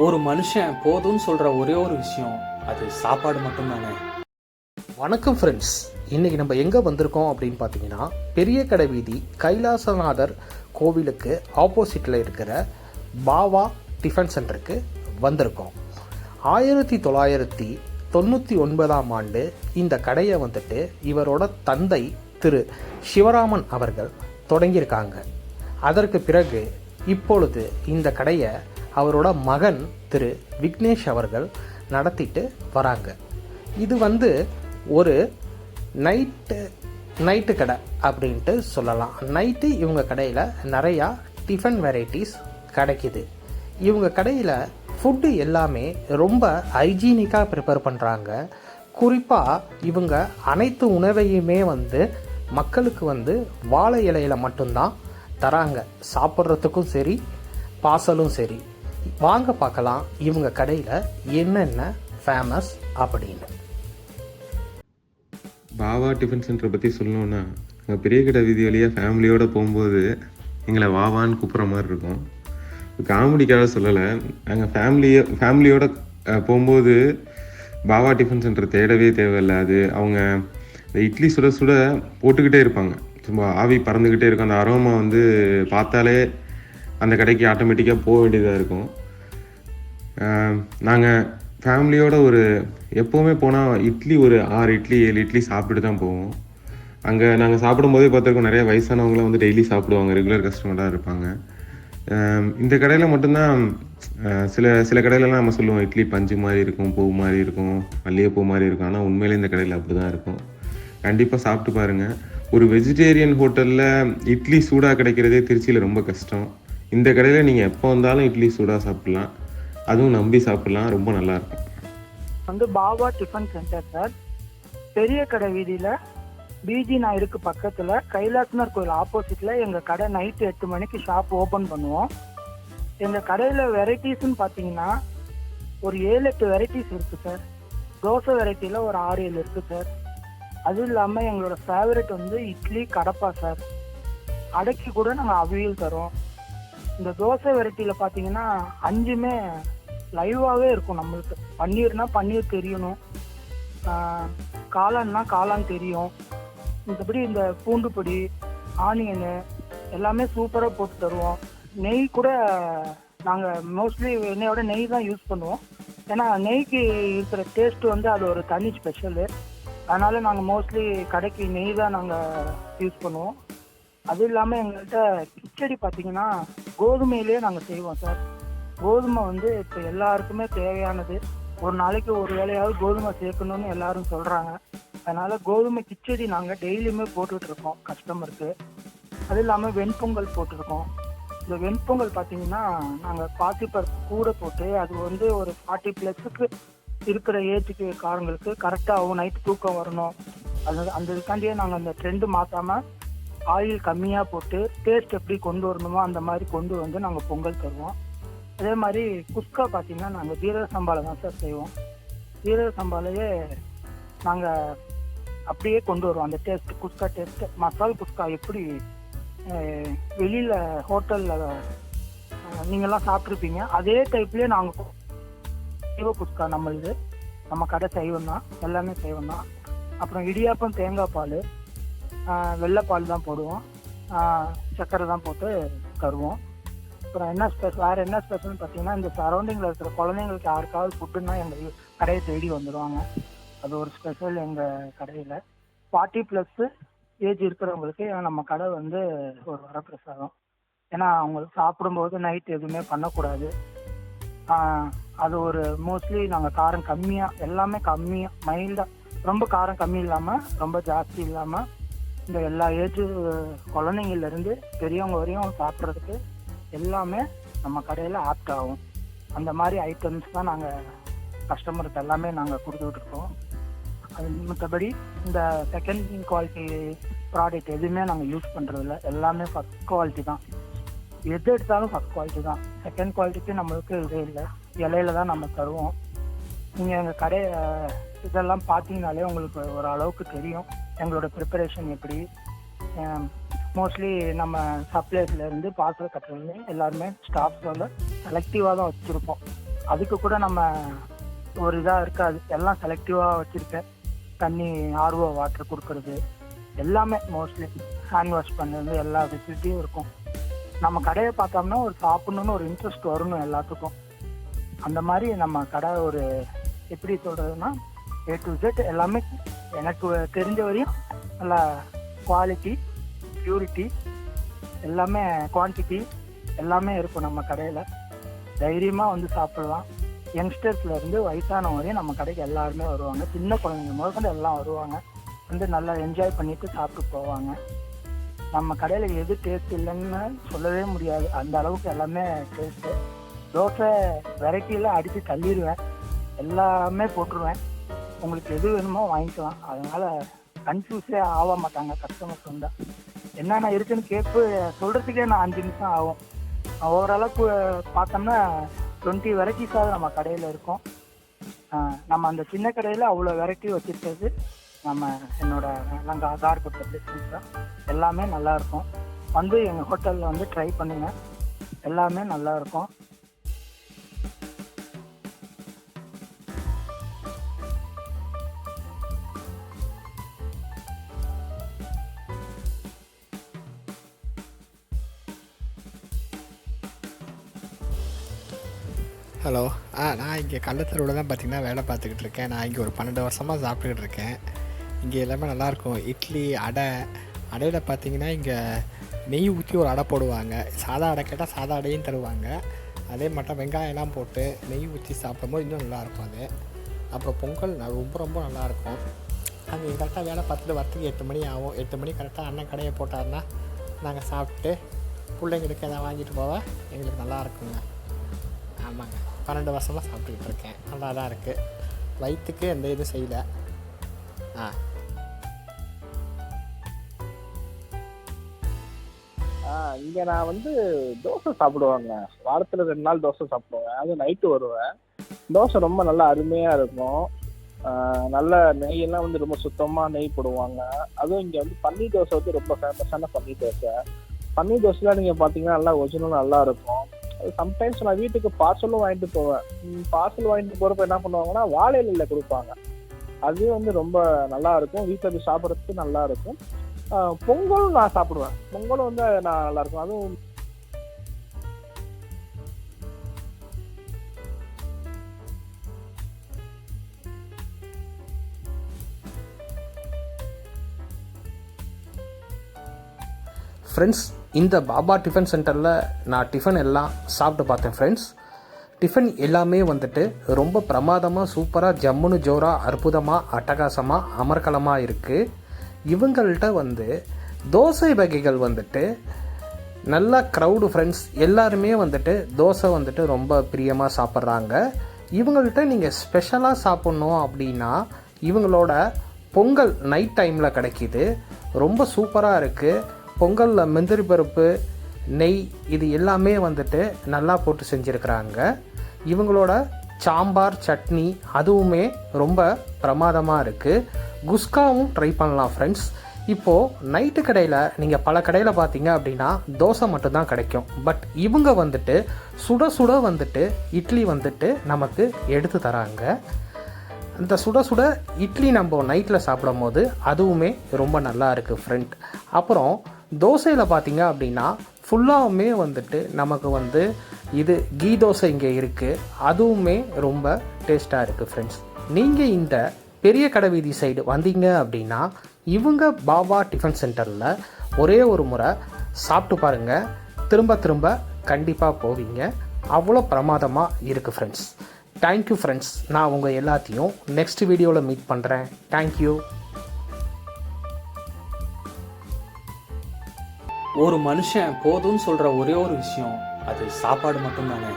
ஒரு மனுஷன் போதும்னு சொல்கிற ஒரே ஒரு விஷயம் அது சாப்பாடு மட்டும்தானே. வணக்கம் ஃப்ரெண்ட்ஸ், இன்றைக்கி நம்ம எங்கே வந்திருக்கோம் அப்படின்னு பார்த்தீங்கன்னா, பெரிய கடை வீதி கைலாசநாதர் கோவிலுக்கு ஆப்போசிட்டில் இருக்கிற பாவா டிஃபன் சென்டருக்கு வந்திருக்கோம். 1999 இந்த கடையை வந்துட்டு இவரோட தந்தை திரு சிவராமன் அவர்கள் தொடங்கியிருக்காங்க. அதற்கு பிறகு இப்பொழுது இந்த கடையை அவரோட மகன் திரு விக்னேஷ் அவர்கள் நடத்திட்டு வராங்க. இது ஒரு நைட்டு கடை அப்படின்ட்டு சொல்லலாம். நைட்டு இவங்க கடையில் நிறையா டிஃபன் வெரைட்டிஸ் கிடைக்கிது. இவங்க கடையில் ஃபுட்டு எல்லாமே ரொம்ப ஹைஜீனிக்காக ப்ரிப்பேர் பண்ணுறாங்க. குறிப்பாக இவங்க அனைத்து உணவையுமே மக்களுக்கு வாழை இலையில் மட்டும்தான் தராங்க. சாப்பிட்றதுக்கும் சரி, பார்சலும் சரி. வாங்க பார்க்கலாம் இவங்க கடையில் என்னென்ன ஃபேமஸ் அப்படின்னு. பாவா டிஃபன் சென்டரை பற்றி சொல்லணுன்னா, நாங்கள் பெரிய கடை வீதி வழியாக ஃபேமிலியோடு போகும்போது எங்களை வாவான்னு கூப்பிட்ற மாதிரி இருக்கும். காமெடிக்காக சொல்லலை, நாங்கள் ஃபேமிலியோட போகும்போது பாவா டிஃபன் சென்டர் தேடவே தேவையில்லை. அது அவங்க இந்த இட்லி சுட சுட போட்டுக்கிட்டே இருப்பாங்க. சும்மா ஆவி பறந்துக்கிட்டே இருக்கும். அந்த அரோமா பார்த்தாலே அந்த கடைக்கு ஆட்டோமேட்டிக்காக போக வேண்டியதாக இருக்கும். நாங்கள் ஃபேமிலியோட எப்போவுமே போனால் இட்லி ஒரு 6 இட்லி 7 இட்லி சாப்பிட்டு தான் போவோம். அங்கே நாங்கள் சாப்பிடும்போதே பார்த்துருக்கோம், நிறைய வயசானவங்களாம் டெய்லி சாப்பிடுவாங்க, ரெகுலர் கஸ்டமராக இருப்பாங்க. இந்த கடையில் மட்டும்தான் சில கடையிலலாம் நம்ம சொல்லுவோம் இட்லி பஞ்சு மாதிரி இருக்கும், பூ மாதிரி இருக்கும், மல்லிகைப்பூ மாதிரி இருக்கும். ஆனால் உண்மையிலே இந்த கடையில் அப்படி தான் இருக்கும். கண்டிப்பாக சாப்பிட்டு பாருங்கள். ஒரு வெஜிடேரியன் ஹோட்டலில் இட்லி சூடாக கிடைக்கிறதே திருச்சியில் ரொம்ப கஷ்டம். இந்த கடையில் நீங்கள் எப்போ வந்தாலும் இட்லி சூடாக சாப்பிட்லாம், அதுவும் நம்பி சாப்பிட்லாம். ரொம்ப நல்லாயிருக்கும். பாவா டிஃபன் சென்டர் சார், பெரிய கடை வீதியில் பிஜி நாயுடுக்கு பக்கத்தில் கைலாசனார் கோயில் ஆப்போசிட்டில் எங்கள் கடை நைட்டு 8 மணிக்கு ஷாப் ஓப்பன் பண்ணுவோம். எங்கள் கடையில் வெரைட்டிஸ்ன்னு பார்த்தீங்கன்னா ஒரு 7-8 வெரைட்டிஸ் இருக்குது சார். தோசை வெரைட்டியில் ஒரு 6-7 இருக்குது சார். அதுவும் இல்லாமல் எங்களோட ஃபேவரட் இட்லி கடப்பா சார். அடைக்கி கூட நாங்கள் அவியல் தரோம். இந்த தோசை வெரைட்டியில் பார்த்தீங்கன்னா 5மே லைவாகவே இருக்கும். நம்மளுக்கு பன்னீர்னா பன்னீர் தெரியணும், காளான்னா காளான் தெரியும். மற்றபடி இந்த பூண்டு பொடி, ஆனியனு எல்லாமே சூப்பராக போட்டு தருவோம். நெய் கூட நாங்கள் மோஸ்ட்லி எண்ணெயோட நெய் தான் யூஸ் பண்ணுவோம். ஏன்னா நெய்க்கு இருக்கிற டேஸ்ட்டு அது ஒரு தனி ஸ்பெஷலு. அதனால் நாங்கள் மோஸ்ட்லி கடைக்கு நெய் தான் நாங்கள் யூஸ் பண்ணுவோம். அதுவும் இல்லாமல் எங்கள்கிட்ட கிச்சடி பார்த்தீங்கன்னா கோதுமையிலே நாங்கள் செய்வோம் சார். கோதுமை இப்போ எல்லாருக்குமே தேவையானது. ஒரு நாளைக்கு ஒரு வேளையாவது கோதுமை சேர்க்கணும்னு எல்லாரும் சொல்கிறாங்க. அதனால் கோதுமை கிச்சடி நாங்கள் டெய்லியுமே போட்டுட்ருக்கோம் கஸ்டமருக்கு. அது இல்லாமல் வெண்பொங்கல் போட்டிருக்கோம். இந்த வெண்பொங்கல் பார்த்தீங்கன்னா நாங்கள் பாசிப்பருப்பு கூட போட்டு அது ஒரு 40+ இருக்கிற ஏஜுக்கு காரங்களுக்கு கரெக்டாக நைட்டு தூக்கம் வரணும். அந்த இதுக்காண்டியே நாங்கள் அந்த ட்ரெண்டு மாற்றாமல் ஆயில் கம்மியாக போட்டு டேஸ்ட் எப்படி கொண்டு வரணுமோ அந்த மாதிரி கொண்டு நாங்கள் பொங்கல் தருவோம். அதே மாதிரி குஸ்கா பார்த்தீங்கன்னா நாங்கள் ஜீரக சம்பாவில் தான் சார் செய்வோம். ஜீரக சம்பாலையே நாங்கள் அப்படியே கொண்டு வருவோம் அந்த டேஸ்ட், குஸ்கா டேஸ்ட்டு. மசால் குஸ்கா எப்படி வெளியில் ஹோட்டலில் நீங்கள்லாம் சாப்பிட்ருப்பீங்க அதே டைப்லேயே நாங்கள் சைவ குஸ்கா நம்ம கடை செய்வோம் தான், எல்லாமே செய்வோம் தான். அப்புறம் இடியாப்பம் தேங்காய் பால், வெள்ளைப்பால் தான் போடுவோம், சர்க்கரை தான் போட்டு தருவோம். அப்புறம் வேறு என்ன ஸ்பெஷல்னு பார்த்தீங்கன்னா, இந்த சரௌண்டிங்கில் இருக்கிற குழந்தைங்களுக்கு யாருக்காவது ஃபுட்டுன்னா எங்கள் கடையை தேடி வந்துடுவாங்க. அது ஒரு ஸ்பெஷல் எங்கள் கடையில். 40+ ஏஜ் இருக்கிறவங்களுக்கு நம்ம கடை ஒரு வரப்பிரசாதம். ஏன்னா அவங்களுக்கு சாப்பிடும்போது நைட் எதுவுமே பண்ணக்கூடாது. அது மோஸ்ட்லி நாங்கள் காரம் கம்மியாக, எல்லாமே கம்மியாக மைல்டாக, ரொம்ப காரம் கம்மி இல்லாமல் ரொம்ப ஜாஸ்தி இல்லாமல் இந்த எல்லா ஏஜ் குழந்தைங்கள்லேருந்து பெரியவங்க வரையும் சாப்பிட்றதுக்கு எல்லாமே நம்ம கடையில் ஆப்ட் ஆகும். அந்த மாதிரி ஐட்டம்ஸ் தான் நாங்கள் கஸ்டமருக்கு எல்லாமே நாங்கள் கொடுத்துட்ருக்கோம். அது மற்றபடி இந்த செகண்ட் குவாலிட்டி ப்ராடக்ட் எதுவுமே நாங்கள் யூஸ் பண்ணுறதில்ல. எல்லாமே ஃபஸ்ட் குவாலிட்டி தான். எது எடுத்தாலும் ஃபஸ்ட் குவாலிட்டி தான். செகண்ட் குவாலிட்டிக்கு நம்மளுக்கு இதே இல்லை, இலையில தான் நம்ம தருவோம். நீங்கள் எங்கள் கடை இதெல்லாம் பார்த்தீங்கனாலே உங்களுக்கு ஒரு அளவுக்கு தெரியும் எங்களோட ப்ரிப்பரேஷன் எப்படி. மோஸ்ட்லி நம்ம சப்ளைஸ்லேருந்து பார்சல் கட்டுறது எல்லாருமே ஸ்டாஃப்ஸ் செலக்டிவாக தான் வச்சுருப்போம். அதுக்கு கூட நம்ம ஒரு இதாக இருக்காது, எல்லாம் செலக்டிவாக வச்சுருக்கேன். தண்ணி ஆர்ஓ வாட்டர் கொடுக்கறது எல்லாமே மோஸ்ட்லி ஹேண்ட் வாஷ் பண்ணுறது எல்லா ஃபெசிலிட்டியும் இருக்கும். நம்ம கடையை பார்த்தோம்னா ஒரு சாப்பிட்ணுன்னு ஒரு இன்ட்ரெஸ்ட் வரணும் எல்லாத்துக்கும். அந்த மாதிரி நம்ம கடை ஒரு எப்படி சொல்கிறதுனா A to Z எல்லாமே எனக்கு தெரிஞ்ச வரையும் நல்லா குவாலிட்டி, பியூரிட்டி எல்லாமே, குவான்டிட்டி எல்லாமே இருக்கும் நம்ம கடையில். தைரியமாக வந்து சாப்பிடலாம். யங்ஸ்டர்ஸ்லேருந்து வயசானவங்க வரையும் நம்ம கடைக்கு எல்லாருமே வருவாங்க. சின்ன குழந்தைங்க முதற்கொண்டு எல்லாம் வருவாங்க, வந்து நல்லா என்ஜாய் பண்ணிட்டு சாப்பிட்டு போவாங்க. நம்ம கடையில் எது டேஸ்ட் இல்லைன்னு சொல்லவே முடியாது, அந்த அளவுக்கு எல்லாமே டேஸ்ட்டு. தோசை வெரைட்டியில் அடித்து தள்ளிடுவேன், எல்லாமே போட்டுருவேன். உங்களுக்கு எது வேணுமோ வாங்கிக்கலாம். அதனால் கன்ஃபியூஸே ஆக மாட்டாங்க கஸ்டமர்ஸ் வந்தால். என்னென்ன இருக்குதுன்னு கேட்பு சொல்கிறதுக்கே நான் 5 நிமிஷம் ஆகும். ஓவராலாக பார்த்தோம்னா 20 வெரைட்டிஸாவது நம்ம கடையில் இருக்கும். நம்ம அந்த சின்ன கடையில் அவ்வளோ வெரைட்டி வச்சுருக்கிறது நம்ம என்னோட நாங்கள் கார்பட்ட பிஸ்னஸ் தான். எல்லாமே நல்லாயிருக்கும். வந்து எங்கள் ஹோட்டலில் வந்து ட்ரை பண்ணுங்கள், எல்லாமே நல்லாயிருக்கும். ஹலோ, நான் இங்கே கள்ளத்தெருவில் தான் பார்த்திங்கன்னா வேலை பார்த்துக்கிட்டு இருக்கேன். நான் இங்கே ஒரு 12 வருஷமாக சாப்பிட்டுக்கிட்டு இருக்கேன். இங்கே எல்லாமே நல்லாயிருக்கும். இட்லி, அடையில் பார்த்திங்கன்னா இங்கே நெய் ஊற்றி ஒரு அடை போடுவாங்க. சாதா அடை கேட்டால் சாதா அடையும் தருவாங்க. அதே மட்டும் வெங்காயம்லாம் போட்டு நெய் ஊற்றி சாப்பிடும்போது இன்னும் நல்லாயிருக்கும் அது. அப்புறம் பொங்கல் ரொம்ப ரொம்ப நல்லாயிருக்கும். அங்கே கரெக்டாக வேலை பார்த்துட்டு வரத்துக்கு 8 மணி ஆகும். 8 மணி கரெக்டாக அண்ணன் கடையை போட்டாருன்னா நாங்கள் சாப்பிட்டு பிள்ளைங்களுக்கு எதாவது வாங்கிட்டு போக எங்களுக்கு நல்லா இருக்குங்க. ஆமாங்க, 12 வருஷமாக சாப்பிட்டுக்கிட்டு இருக்கேன். நல்லா தான் இருக்குது. வயிற்றுக்கு எந்த இதுவும் செய்யலை. இங்கே நான் வந்து தோசை சாப்பிடுவாங்க. வாரத்தில் 2 நாள் தோசை சாப்பிடுவேன். அது நைட்டு வருவேன். தோசை ரொம்ப நல்லா அருமையாக இருக்கும். நல்ல நெய்யெல்லாம் வந்து ரொம்ப சுத்தமாக நெய் போடுவாங்க. அதுவும் இங்கே வந்து பன்னீர் தோசை வந்து ரொம்ப ஃபேமஸான பன்னீர் தோசை. பன்னீர் தோசைலாம் நீங்கள் பார்த்தீங்கன்னா நல்லா ஒரிஜினல் நல்லா இருக்கும். அது சம்டைம்ஸ் நான் வீட்டுக்கு பார்சலும் வாங்கிட்டு போவேன். பார்சல் வாங்கிட்டு போகிறப்ப என்ன பண்ணுவாங்கன்னா வாழை இலையில் கொடுப்பாங்க. அது வந்து ரொம்ப நல்லா இருக்கும். வீட்டில் போய் சாப்பிட்றதுக்கு நல்லா இருக்கும். பொங்கலும் நான் சாப்பிடுவேன். பொங்கலும் வந்து நான் நல்லா இருக்கும். அதுவும் ஃப்ரெண்ட்ஸ், இந்த பாபா டிஃபன் சென்டரில் நான் டிஃபன் எல்லாம் சாப்பிட்டு பார்த்தேன் ஃப்ரெண்ட்ஸ். டிஃபன் எல்லாமே வந்துட்டு ரொம்ப பிரமாதமாக, சூப்பராக, ஜம்முன்னு, ஜோராக, அற்புதமாக, அட்டகாசமாக, அமர்க்கலமாக இருக்குது. இவங்கள்ட்ட வந்து தோசை வகைகள் வந்துட்டு நல்லா க்ரௌடு ஃப்ரெண்ட்ஸ். எல்லாருமே வந்துட்டு தோசை வந்துட்டு ரொம்ப பிரியமாக சாப்பிட்றாங்க. இவங்கள்ட்ட நீங்கள் ஸ்பெஷலாக சாப்பிட்ணும் அப்படின்னா இவங்களோட பொங்கல் நைட் டைமில் கிடைக்கிது. ரொம்ப சூப்பராக இருக்குது. பொங்கலில் முந்திரி பருப்பு, நெய் இது எல்லாமே வந்துட்டு நல்லா போட்டு செஞ்சுருக்கிறாங்க. இவங்களோட சாம்பார், சட்னி அதுவுமே ரொம்ப பிரமாதமாக இருக்குது. குஸ்காவும் ட்ரை பண்ணலாம் ஃப்ரெண்ட்ஸ். இப்போது நைட்டு கடையில் நீங்கள் பல கடையில் பார்த்தீங்க அப்படின்னா தோசை மட்டும்தான் கிடைக்கும். பட் இவங்க வந்துட்டு சுட சுட வந்துட்டு இட்லி வந்துட்டு நமக்கு எடுத்து தராங்க. அந்த சுட சுட இட்லி நம்ம நைட்டில் சாப்பிடும் போது அதுவுமே ரொம்ப நல்லா இருக்குது ஃப்ரெண்ட். அப்புறம் தோசையில் பார்த்தீங்க அப்படின்னா ஃபுல்லாகவுமே வந்துட்டு நமக்கு வந்து இது கீ தோசை இங்கே இருக்குது. அதுவுமே ரொம்ப டேஸ்ட்டாக இருக்குது ஃப்ரெண்ட்ஸ். நீங்கள் இந்த பெரிய கடை வீதி சைடு வந்தீங்க அப்படின்னா இவங்க பாபா டிஃபன் சென்டரில் ஒரே ஒரு முறை சாப்பிட்டு பாருங்கள். திரும்ப திரும்ப கண்டிப்பாக போவீங்க. அவ்வளோ பிரமாதமாக இருக்குது ஃப்ரெண்ட்ஸ். Thank you friends. நான் உங்கள் எல்லாத்தையும் நெக்ஸ்ட் வீடியோவில் மீட் பண்ணுறேன். தேங்க்யூ. ஒரு மனுஷன் போதும்னு சொல்கிற ஒரே ஒரு விஷயம் அது சாப்பாடு மட்டும்தானே.